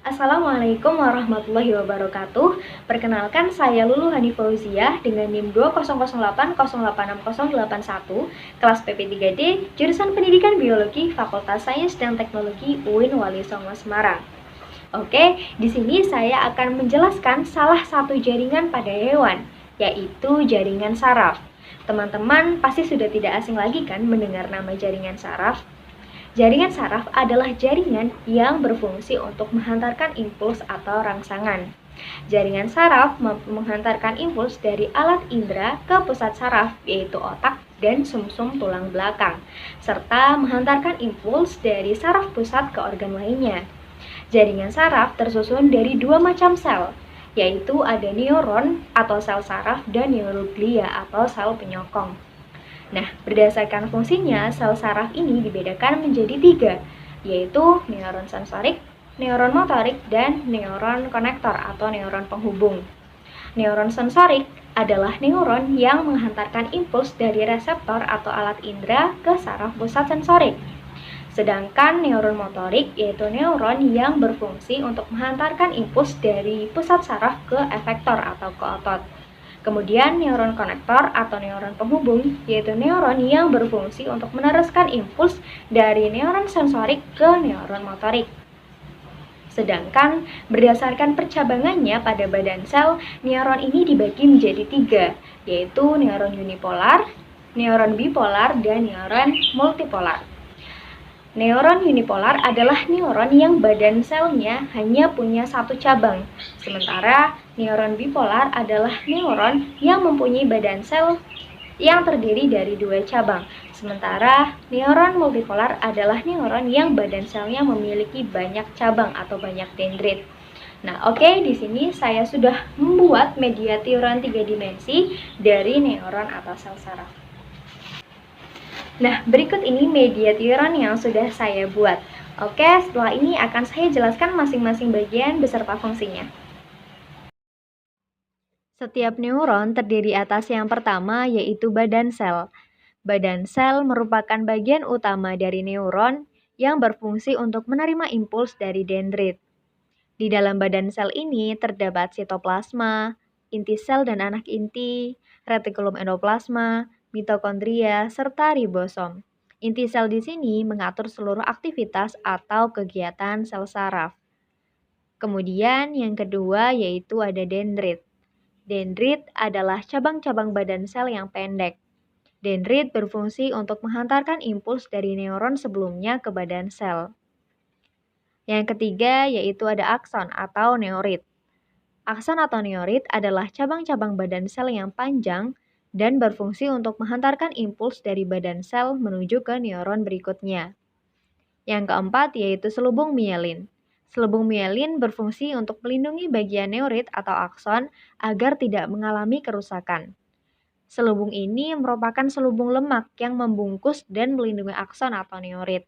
Assalamualaikum warahmatullahi wabarakatuh. Perkenalkan, saya Lulu Hani Fauziah dengan NIM 20080860881, kelas PP3D, jurusan Pendidikan Biologi, Fakultas Sains dan Teknologi UIN Wali Songo Semarang. Oke, di sini saya akan menjelaskan salah satu jaringan pada hewan, yaitu jaringan saraf. Teman-teman pasti sudah tidak asing lagi kan mendengar nama jaringan saraf? Jaringan saraf adalah jaringan yang berfungsi untuk menghantarkan impuls atau rangsangan. Jaringan saraf menghantarkan impuls dari alat indera ke pusat saraf, yaitu otak dan sumsum tulang belakang, serta menghantarkan impuls dari saraf pusat ke organ lainnya. Jaringan saraf tersusun dari dua macam sel, yaitu ada neuron atau sel saraf dan neuroglia atau sel penyokong. Nah, berdasarkan fungsinya, sel saraf ini dibedakan menjadi 3, yaitu neuron sensorik, neuron motorik, dan neuron konektor atau neuron penghubung. Neuron sensorik adalah neuron yang menghantarkan impuls dari reseptor atau alat indera ke saraf pusat sensorik. Sedangkan neuron motorik yaitu neuron yang berfungsi untuk menghantarkan impuls dari pusat saraf ke efektor atau ke otot. Kemudian neuron konektor atau neuron penghubung yaitu neuron yang berfungsi untuk meneruskan impuls dari neuron sensorik ke neuron motorik. Sedangkan berdasarkan percabangannya pada badan sel, neuron ini dibagi menjadi 3, yaitu neuron unipolar, neuron bipolar, dan neuron multipolar. Neuron unipolar adalah neuron yang badan selnya hanya punya satu cabang, sementara neuron bipolar adalah neuron yang mempunyai badan sel yang terdiri dari 2 cabang. Sementara neuron multipolar adalah neuron yang badan selnya memiliki banyak cabang atau banyak dendrit. Nah, oke, di sini saya sudah membuat media tiuran 3 dimensi dari neuron atau sel saraf. Nah, berikut ini media tiuran yang sudah saya buat. Oke, setelah ini akan saya jelaskan masing-masing bagian beserta fungsinya. Setiap neuron terdiri atas yang pertama, yaitu badan sel. Badan sel merupakan bagian utama dari neuron yang berfungsi untuk menerima impuls dari dendrit. Di dalam badan sel ini terdapat sitoplasma, inti sel dan anak inti, retikulum endoplasma, mitokondria, serta ribosom. Inti sel di sini mengatur seluruh aktivitas atau kegiatan sel saraf. Kemudian yang kedua yaitu ada dendrit. Dendrit adalah cabang-cabang badan sel yang pendek. Dendrit berfungsi untuk menghantarkan impuls dari neuron sebelumnya ke badan sel. Yang ketiga yaitu ada akson atau neurit. Akson atau neurit adalah cabang-cabang badan sel yang panjang dan berfungsi untuk menghantarkan impuls dari badan sel menuju ke neuron berikutnya. Yang keempat yaitu selubung mielin. Selubung mielin berfungsi untuk melindungi bagian neurit atau akson agar tidak mengalami kerusakan. Selubung ini merupakan selubung lemak yang membungkus dan melindungi akson atau neurit.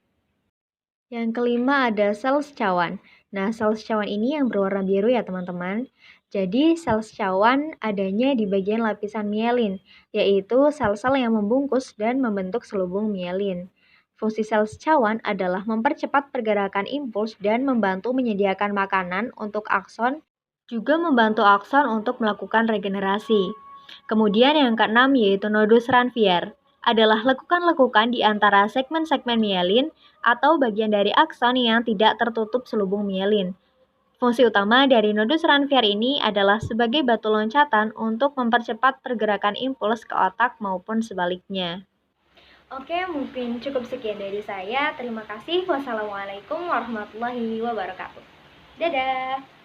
Yang kelima ada sel secawan. Nah, sel secawan ini yang berwarna biru ya teman-teman. Jadi sel secawan adanya di bagian lapisan mielin, yaitu sel-sel yang membungkus dan membentuk selubung mielin. Fungsi sel secawan adalah mempercepat pergerakan impuls dan membantu menyediakan makanan untuk akson, juga membantu akson untuk melakukan regenerasi. Kemudian yang keenam yaitu nodus Ranvier adalah lekukan-lekukan di antara segmen-segmen mielin atau bagian dari akson yang tidak tertutup selubung mielin. Fungsi utama dari nodus Ranvier ini adalah sebagai batu loncatan untuk mempercepat pergerakan impuls ke otak maupun sebaliknya. Oke, mungkin cukup sekian dari saya. Terima kasih. Wassalamualaikum warahmatullahi wabarakatuh. Dadah!